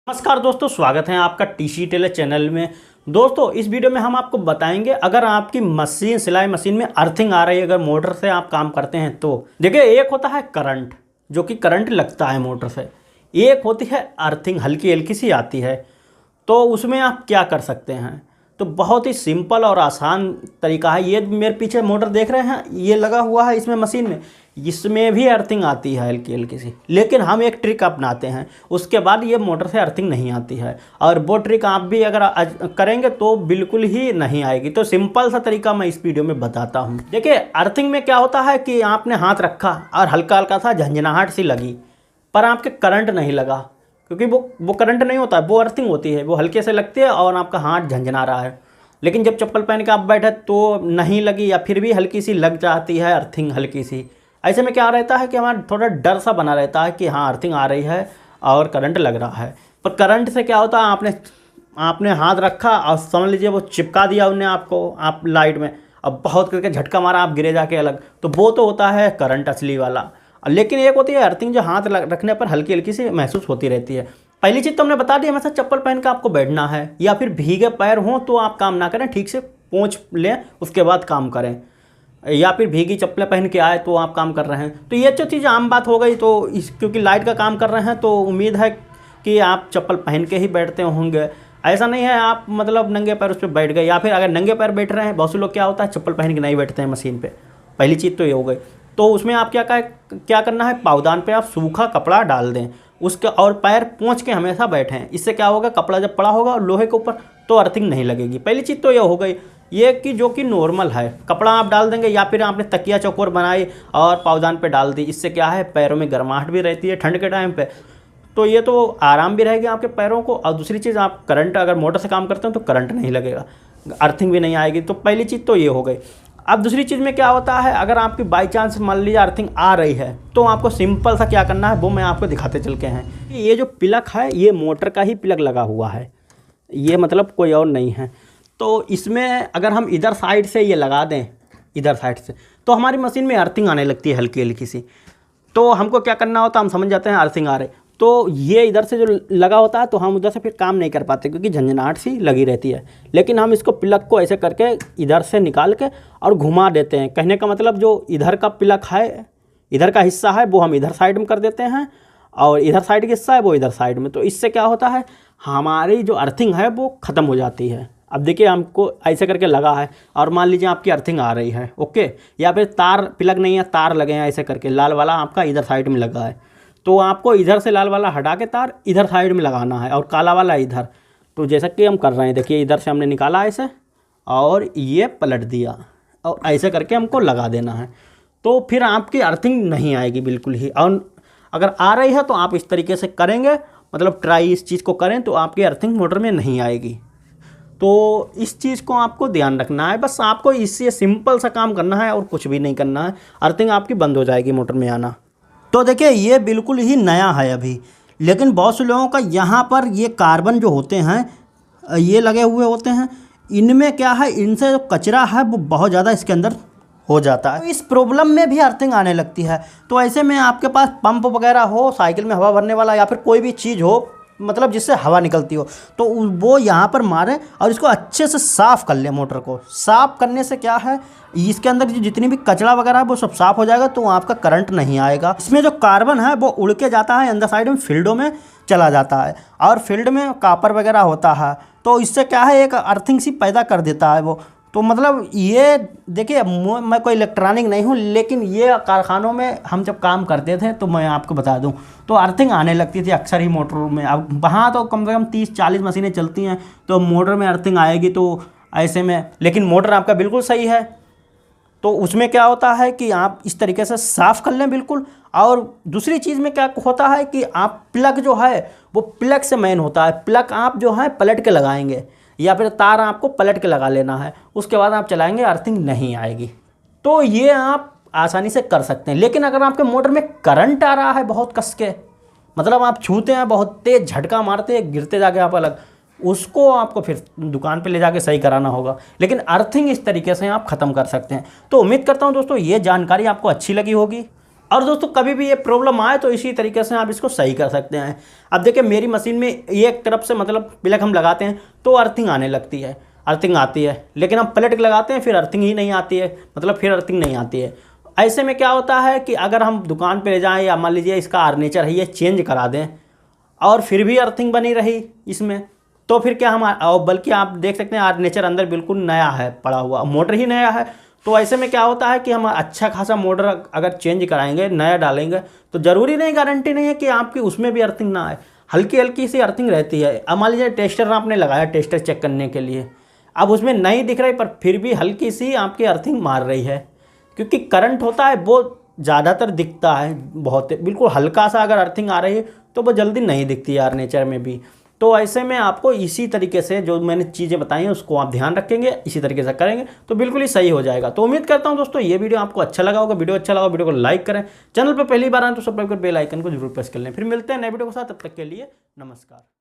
नमस्कार दोस्तों, स्वागत है आपका टीसी टेलर चैनल में। दोस्तों इस वीडियो में हम आपको बताएंगे अगर आपकी मशीन सिलाई मशीन में अर्थिंग आ रही है, अगर मोटर से आप काम करते हैं तो देखिए, एक होता है करंट जो कि करंट लगता है मोटर से, एक होती है अर्थिंग हल्की हल्की सी आती है। तो उसमें आप क्या कर सकते हैं? तो बहुत ही सिंपल और आसान तरीका है। ये मेरे पीछे मोटर देख रहे हैं, ये लगा हुआ है इसमें मशीन में, इसमें भी अर्थिंग आती है हल्की हल्की सी, लेकिन हम एक ट्रिक अपनाते हैं, उसके बाद ये मोटर से अर्थिंग नहीं आती है। और वो ट्रिक आप भी अगर करेंगे तो बिल्कुल ही नहीं आएगी। तो सिंपल सा तरीका मैं इस वीडियो में बताता हूँ। देखिए, अर्थिंग में क्या होता है कि आपने हाथ रखा और हल्का हल्का सा झंझनाहट सी लगी, पर आपके करंट नहीं लगा, क्योंकि वो करंट नहीं होता है, वो अर्थिंग होती है, वो हल्के से लगती है और आपका हाथ झंझना रहा है। लेकिन जब चप्पल पहन के आप बैठे तो नहीं लगी, या फिर भी हल्की सी लग जाती है अर्थिंग हल्की सी। ऐसे में क्या रहता है कि हमारा थोड़ा डर सा बना रहता है कि हाँ अर्थिंग आ रही है और करंट लग रहा है। पर करंट से क्या होता है, आपने हाथ रखा और समझ लीजिए वो चिपका दिया उन्हें आपको, आप लाइट में, अब बहुत करके झटका मारा, आप गिरे जाके अलग, तो वो तो होता है करंट असली वाला। लेकिन एक होती है अर्थिंग जो हाथ रखने पर हल्की हल्की सी महसूस होती रहती है। पहली चीज़ तो हमने बता दी, हमेशा चप्पल पहन के आपको बैठना है, या फिर भीगे पैर हों तो आप काम ना करें, ठीक से पोंछ लें उसके बाद काम करें, या फिर भीगी चप्पलें पहन के आए तो आप काम कर रहे हैं। तो ये जो चीज़ आम बात हो गई। तो क्योंकि लाइट का काम कर रहे हैं तो उम्मीद है कि आप चप्पल पहन के ही बैठते होंगे। ऐसा नहीं है आप मतलब नंगे पैर उस पर बैठ गए, या फिर अगर नंगे पैर बैठ रहे हैं, बहुत से लोग क्या होता है चप्पल पहन के नहीं बैठते हैं मशीन पे। पहली चीज़ तो ये हो गई। तो उसमें आप क्या करना है, पावदान पे आप सूखा कपड़ा डाल दें उसके, और पैर पोंछ के हमेशा बैठें। इससे क्या होगा, कपड़ा जब पड़ा होगा लोहे के ऊपर तो अर्थिंग नहीं लगेगी। पहली चीज़ तो ये हो गई, ये कि जो कि नॉर्मल है, कपड़ा आप डाल देंगे या फिर आपने तकिया चौकोर बनाई और पावदान पे डाल दी। इससे क्या है, पैरों में गर्माहट भी रहती है ठंड के टाइम पे, तो ये तो आराम भी रहेगा आपके पैरों को। और दूसरी चीज़, आप करंट अगर मोटर से काम करते हैं तो करंट नहीं लगेगा, अर्थिंग भी नहीं आएगी। तो पहली चीज़ तो ये हो गई। अब दूसरी चीज़ में क्या होता है, अगर आपकी बाई चांस मान लीजिए अर्थिंग आ रही है तो आपको सिंपल सा क्या करना है वो मैं आपको दिखाते चल के हैं। ये जो प्लग है ये मोटर का ही प्लग लगा हुआ है, ये मतलब कोई और नहीं है। तो इसमें अगर हम इधर साइड से ये लगा दें, इधर साइड से, तो हमारी मशीन में अर्थिंग आने लगती है हल्की हल्की सी। तो हमको क्या करना होता है, हम समझ जाते हैं अर्थिंग आ रही, तो ये इधर से जो लगा होता है तो हम उधर से फिर काम नहीं कर पाते क्योंकि झंझनाहट सी लगी रहती है। लेकिन हम इसको प्लग को ऐसे करके इधर से निकाल के और घुमा देते हैं। कहने का मतलब जो इधर का प्लग है, इधर का हिस्सा है वो हम इधर साइड में कर देते हैं, और इधर साइड का हिस्सा है वो इधर साइड में। तो इससे क्या होता है, हमारी जो अर्थिंग है वो ख़त्म हो जाती है। अब देखिए, हमको ऐसे करके लगा है और मान लीजिए आपकी अर्थिंग आ रही है, ओके, या फिर तार प्लग नहीं है, तार लगे हैं ऐसे करके, लाल वाला आपका इधर साइड में लगा है, तो आपको इधर से लाल वाला हटा के तार इधर साइड में लगाना है और काला वाला इधर। तो जैसा कि हम कर रहे हैं, देखिए इधर से हमने निकाला ऐसे और ये पलट दिया और ऐसे करके हमको लगा देना है। तो फिर आपकी अर्थिंग नहीं आएगी बिल्कुल ही। और अगर आ रही है तो आप इस तरीके से करेंगे, मतलब ट्राई इस चीज़ को करें तो आपकी अर्थिंग मोटर में नहीं आएगी। तो इस चीज़ को आपको ध्यान रखना है, बस आपको इससे सिंपल सा काम करना है और कुछ भी नहीं करना है, अर्थिंग आपकी बंद हो जाएगी मोटर में आना। तो देखिए, ये बिल्कुल ही नया है अभी, लेकिन बहुत से लोगों का यहाँ पर ये कार्बन जो होते हैं ये लगे हुए होते हैं, इनमें क्या है, इनसे जो कचरा है वो बहुत ज़्यादा इसके अंदर हो जाता है, तो इस प्रॉब्लम में भी अर्थिंग आने लगती है। तो ऐसे में आपके पास पंप वगैरह हो, साइकिल में हवा भरने वाला, या फिर कोई भी चीज़ हो मतलब जिससे हवा निकलती हो, तो वो यहाँ पर मारें और इसको अच्छे से साफ़ कर लें। मोटर को साफ़ करने से क्या है, इसके अंदर जितनी भी कचरा वगैरह है वो सब साफ़ हो जाएगा, तो आपका करंट नहीं आएगा। इसमें जो कार्बन है वो उड़ के जाता है अंदर साइड में, फील्डों में चला जाता है, और फील्ड में कापर वगैरह होता है, तो इससे क्या है, एक अर्थिंग सी पैदा कर देता है वो। तो मतलब ये देखिए, मैं कोई इलेक्ट्रॉनिक नहीं हूँ, लेकिन ये कारखानों में हम जब काम करते थे तो मैं आपको बता दूँ, तो अर्थिंग आने लगती थी अक्सर ही मोटरों में। अब वहाँ तो कम से कम 30-40 मशीनें चलती हैं, तो मोटर में अर्थिंग आएगी। तो ऐसे में, लेकिन मोटर आपका बिल्कुल सही है, तो उसमें क्या होता है कि आप इस तरीके से साफ़ कर लें बिल्कुल। और दूसरी चीज़ में क्या होता है कि आप प्लग जो है वो प्लग से मेन होता है, प्लग आप जो है पलट के लगाएंगे, या फिर तार आपको पलट के लगा लेना है, उसके बाद आप चलाएंगे, अर्थिंग नहीं आएगी। तो ये आप आसानी से कर सकते हैं। लेकिन अगर आपके मोटर में करंट आ रहा है बहुत कस के, मतलब आप छूते हैं, बहुत तेज़ झटका मारते हैं, गिरते जाके आप अलग, उसको आपको फिर दुकान पे ले जाके सही कराना होगा। लेकिन अर्थिंग इस तरीके से आप ख़त्म कर सकते हैं। तो उम्मीद करता हूँ दोस्तों ये जानकारी आपको अच्छी लगी होगी। और दोस्तों कभी भी ये प्रॉब्लम आए तो इसी तरीके से आप इसको सही कर सकते हैं। अब देखिए मेरी मशीन में एक तरफ से मतलब प्लग हम लगाते हैं तो अर्थिंग आने लगती है, अर्थिंग आती है, लेकिन हम प्लग लगाते हैं फिर अर्थिंग ही नहीं आती है, मतलब फिर अर्थिंग नहीं आती है। ऐसे में क्या होता है कि अगर हम दुकान पे ले जाएं या मान लीजिए इसका आर्मेचर है ये चेंज करा दें और फिर भी अर्थिंग बनी रही इसमें, तो फिर क्या हम, और बल्कि आप देख सकते हैं आर्मेचर अंदर बिल्कुल नया है पड़ा हुआ, मोटर ही नया है, तो ऐसे में क्या होता है कि हम अच्छा खासा मोटर अगर चेंज कराएंगे नया डालेंगे तो ज़रूरी नहीं, गारंटी नहीं है कि आपकी उसमें भी अर्थिंग ना आए, हल्की हल्की सी अर्थिंग रहती है। अब मान लीजिए टेस्टर आपने लगाया टेस्टर चेक करने के लिए, अब उसमें नहीं दिख रही पर फिर भी हल्की सी आपकी अर्थिंग मार रही है, क्योंकि करंट होता है वो ज़्यादातर दिखता है, बहुत बिल्कुल हल्का सा अगर अर्थिंग आ रही है तो वो जल्दी नहीं दिखती है आर्मेचर में भी। तो ऐसे में आपको इसी तरीके से जो मैंने चीज़ें बताई हैं उसको आप ध्यान रखेंगे, इसी तरीके से करेंगे तो बिल्कुल ही सही हो जाएगा। तो उम्मीद करता हूं दोस्तों ये वीडियो आपको अच्छा लगा होगा। वीडियो अच्छा लगा वीडियो को लाइक करें, चैनल पर पहली बार आए तो सब्सक्राइब कर बेल आइकन को जरूर प्रेस कर लें। फिर मिलते हैं नए वीडियो के साथ, तब तक के लिए नमस्कार।